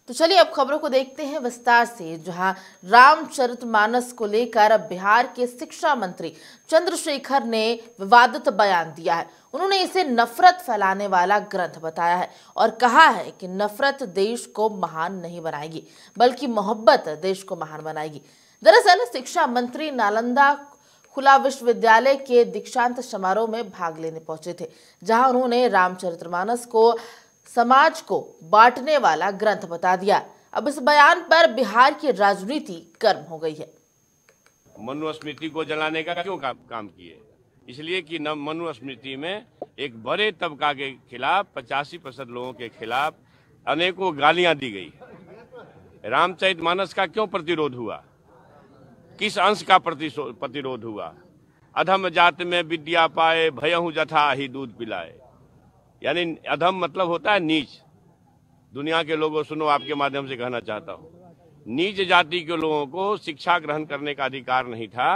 तो चलिए अब खबरों को देखते हैं विस्तार से, जहां रामचरितमानस को लेकर बिहार के शिक्षा मंत्री चंद्रशेखर ने विवादित बयान दिया है। उन्होंने इसे नफरत फैलाने वाला ग्रंथ बताया है और कहा है कि नफरत देश को महान नहीं बनाएगी बल्कि मोहब्बत देश को महान बनाएगी। दरअसल शिक्षा मंत्री नालंदा खुला विश्वविद्यालय के दीक्षांत समारोह में भाग लेने पहुंचे थे, जहां उन्होंने रामचरितमानस को समाज को बांटने वाला ग्रंथ बता दिया। अब इस बयान पर बिहार की राजनीति गर्म हो गई है। मनुस्मृति को जलाने का क्यों काम किए? इसलिए कि मनुस्मृति में एक बड़े तबका के खिलाफ 85% लोगों के खिलाफ अनेकों गालियां दी गई। रामचरितमानस का क्यों प्रतिरोध हुआ? किस अंश का प्रतिरोध हुआ? अधम जात में विद्या पाए, भयहु जथा ही दूध पिलाए। यानी अधम मतलब होता है नीच। दुनिया के लोगों सुनो, आपके माध्यम से कहना चाहता हूँ, नीच जाति के लोगों को शिक्षा ग्रहण करने का अधिकार नहीं था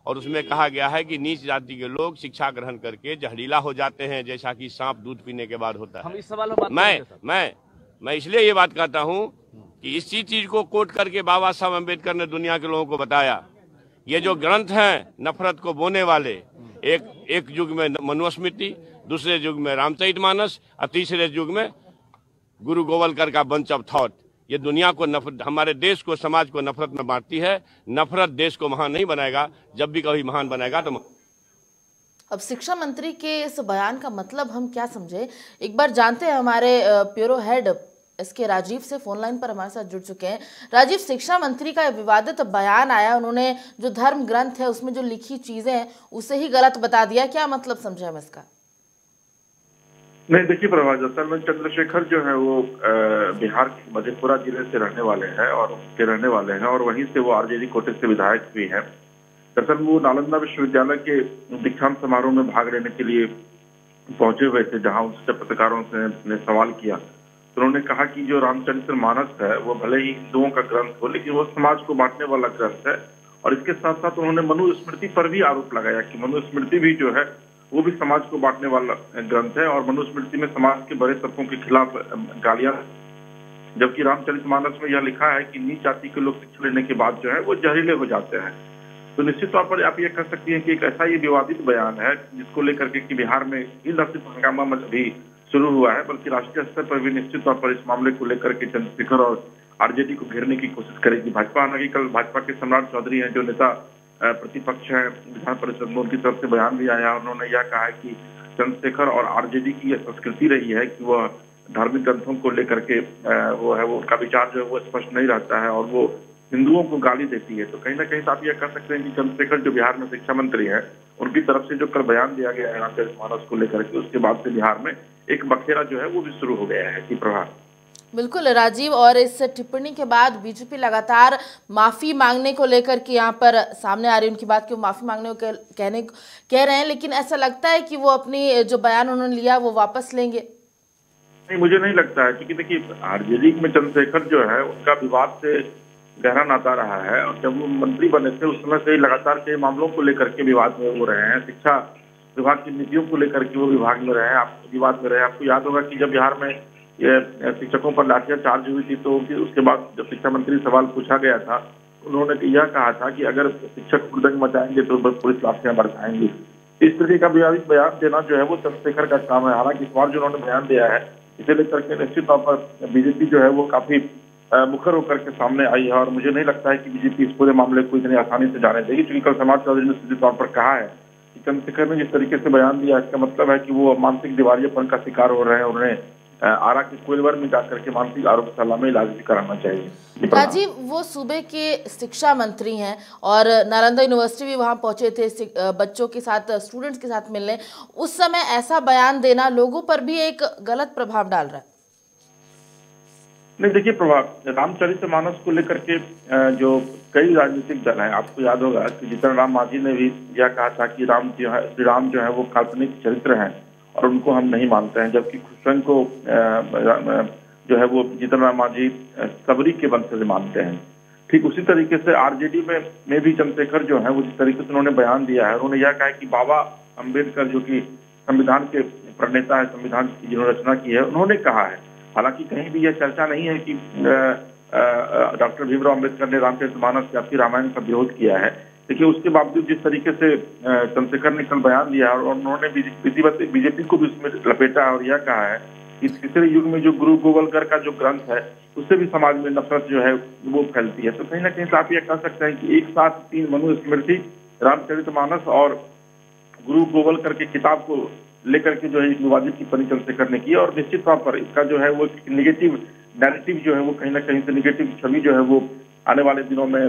और उसमें कहा गया है कि नीच जाति के लोग शिक्षा ग्रहण करके जहरीला हो जाते हैं, जैसा कि सांप दूध पीने के बाद होता है। हम इस सवाल में मैं इसलिए ये बात कहता हूँ कि इसी चीज को कोट करके बाबा साहब अम्बेडकर ने दुनिया के लोगों को बताया। ये जो ग्रंथ हैं नफरत को बोने वाले, एक युग में मनुस्मृति, दूसरे युग में रामचरितमानस और तीसरे युग में गुरु गोवलकर का बंच ऑफ थॉट, ये दुनिया को नफरत, हमारे देश को, समाज को नफरत में बांटती है। नफरत देश को महान नहीं बनाएगा, जब भी कभी महान बनाएगा तो। अब शिक्षा मंत्री के इस बयान का मतलब हम क्या समझे, एक बार जानते हैं। हमारे ब्यूरो हेड इसके राजीव से फोन लाइन पर हमारे साथ जुड़ चुके हैं। राजीव, शिक्षा मंत्री का विवादित बयान आया, उन्होंने जो धर्म ग्रंथ है उसमें जो लिखी चीजें हैं उसे ही गलत बता दिया, क्या मतलब समझे हम इसका? नहीं, देखिए प्रभात, असल में चंद्रशेखर जो है वो बिहार के मधेपुरा जिले से रहने वाले हैं और वहीं से वो आरजेडी कोटे से विधायक भी हैं। दरअसल वो नालंदा विश्वविद्यालय के दीक्षांत समारोह में भाग लेने के लिए पहुंचे हुए थे, जहां उनसे पत्रकारों ने सवाल किया तो उन्होंने कहा कि जो रामचरितमानस है वो भले ही हिंदुओं का ग्रंथ हो, लेकिन वो समाज को बांटने वाला ग्रंथ है। और इसके साथ साथ उन्होंने मनुस्मृति पर भी आरोप लगाया कि मनुस्मृति भी जो है वो भी समाज को बांटने वाला ग्रंथ है और मनुस्मृति में समाज के बड़े तत्वों के खिलाफ गालियां, जबकि रामचरितमानस में यह लिखा है कि नीच जाति के लोग शिक्षा लेने के बाद जो है वो जहरीले हो जाते हैं। तो निश्चित तौर पर आप ये कह सकती हैं कि एक ऐसा ये विवादित बयान है जिसको लेकर के कि बिहार में इन सिर्फ हंगामा भी शुरू हुआ है, बल्कि राष्ट्रीय स्तर पर भी निश्चित तौर पर इस मामले को लेकर के चंद्रशेखर और आरजेडी को घेरने की कोशिश करेगी भाजपा। हालांकि कल भाजपा के सम्राट चौधरी हैं, जो नेता प्रतिपक्ष है विधान परिषद में, उनकी तरफ से बयान भी आया। उन्होंने यह कहा है कि चंद्रशेखर और आरजेडी की यह संस्कृति रही है कि वह धार्मिक ग्रंथों को लेकर के वो उनका विचार जो है वो स्पष्ट नहीं रहता है और वो हिंदुओं को गाली देती है। तो कहीं ना कहीं आप यह कह सकते हैं कि चंद्रशेखर जो बिहार में शिक्षा मंत्री है, उनकी तरफ से जो कल बयान दिया गया है रामचरितमानस को लेकर के, उसके बाद से बिहार में एक बखेरा जो है वो भी शुरू हो गया है। कि प्रभाव बिल्कुल राजीव, और इस टिप्पणी के बाद बीजेपी लगातार माफी मांगने को लेकर के यहाँ पर सामने आ रही है उनकी बात कि वो माफी मांगने को कह रहे हैं, लेकिन ऐसा लगता है कि वो अपनी जो बयान उन्होंने लिया वो वापस लेंगे। नहीं, मुझे नहीं लगता है, क्योंकि देखिए आरजेडी में चंद्रशेखर जो है उनका विवाद से गहरा नाता रहा है और जब वो मंत्री बने थे उस समय से लगातार कई मामलों को लेकर के विवाद में हो रहे हैं। शिक्षा विभाग की नीतियों को लेकर के वो विभाग में रहे, विवाद में रहे। आपको याद होगा कि जब बिहार में ये शिक्षकों पर लाठियां चार्ज हुई थी तो उसके बाद जब शिक्षा मंत्री सवाल पूछा गया था, उन्होंने यह कहा था कि अगर शिक्षक हुड़दंग मचाएंगे तो पुलिस लाठियां बरसाएंगी। इस तरीके का विवादित बयान देना जो है वो चंद्रशेखर का काम है। हालांकि इस बार जो उन्होंने बयान दिया है इसे लेकर के निश्चित तौर पर बीजेपी जो है वो काफी मुखर होकर के सामने आई है और मुझे नहीं लगता है कि बीजेपी इस पूरे मामले को इतनी आसानी से जाने देगी, क्योंकि कल समाज चौधरी ने सीधे तौर पर कहा है कि चंद्रशेखर ने जिस तरीके से बयान दिया इसका मतलब है कि वो मानसिक दिवालियापन का शिकार हो रहे हैं। उन्हें आरा के कोइलवर में जाकर के मानसिक आरोग्यशाला में इलाज भी कराना चाहिए। राजीव, वो सूबे के शिक्षा मंत्री हैं और नालंदा यूनिवर्सिटी भी वहां पहुंचे थे बच्चों के साथ, स्टूडेंट्स के साथ मिलने। उस समय ऐसा बयान देना लोगों पर भी एक गलत प्रभाव डाल रहा है। नहीं, देखिए प्रभाव, रामचरितमानस को लेकर के जो कई राजनीतिक दल हैं, आपको याद होगा कि जीतन राम मांझी ने भी यह कहा था कि श्री राम जो है वो काल्पनिक चरित्र हैं और उनको हम नहीं मानते हैं, जबकि स्वयं को जो है वो जीतन राम मांझी सबरी के वंशज मानते हैं। ठीक उसी तरीके से आरजेडी में भी चंद्रशेखर जो है वो जिस तरीके से उन्होंने बयान दिया है, उन्होंने यह कहा कि बाबा अम्बेडकर जो कि संविधान के प्रणेता है, संविधान की जिन्होंने रचना की है, उन्होंने कहा है। हालांकि कहीं भी यह चर्चा नहीं है कि डॉक्टर भीमराव अम्बेडकर ने रामचरितमानस या फिर रामायण का विरोध किया है। देखिए, उसके बावजूद जिस तरीके से चंद्रशेखर ने कल बयान दिया और उन्होंने विधिवत बीजेपी को भी उसमें लपेटा और यह कहा है कि तीसरे युग में जो गुरु गोवलकर का जो ग्रंथ है उससे भी समाज में नफरत जो है वो फैलती है। तो कहीं ना कहीं आप यह कह सकते हैं कि एक साथ 3 मनुस्मृति, रामचरितमानस और गुरु गोवलकर की किताब को लेकर के जो है एक विवादित टिप्पणी चंद्रशेखर ने की और निश्चित तौर पर इसका जो है वो निगेटिव नैरेटिव जो है वो कहीं ना कहीं से निगेटिव छवि जो है वो आने वाले दिनों में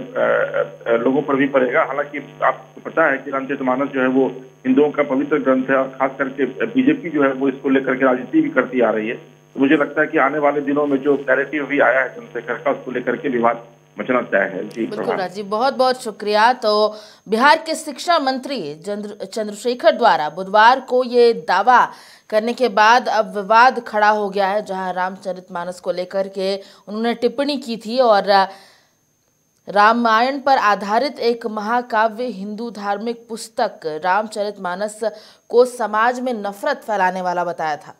लोगों पर भी पड़ेगा। हालांकि आपको पता है कि रामचरितमानस जो है वो हिंदुओं का पवित्र ग्रंथ है और खास करके बीजेपी जो है वो इसको लेकर के राजनीति भी करती आ रही है। तो मुझे लगता है कि आने वाले दिनों में जो नैरेटिव भी आया है चंद्रशेखर का, उसको लेकर के विवाद मचना तय है। जी बिल्कुल राजीव, बहुत बहुत शुक्रिया। तो बिहार के शिक्षा मंत्री चंद्रशेखर द्वारा बुधवार को ये दावा करने के बाद अब विवाद खड़ा हो गया है, जहां रामचरितमानस को लेकर के उन्होंने टिप्पणी की थी और रामायण पर आधारित एक महाकाव्य हिंदू धार्मिक पुस्तक रामचरितमानस को समाज में नफरत फैलाने वाला बताया था।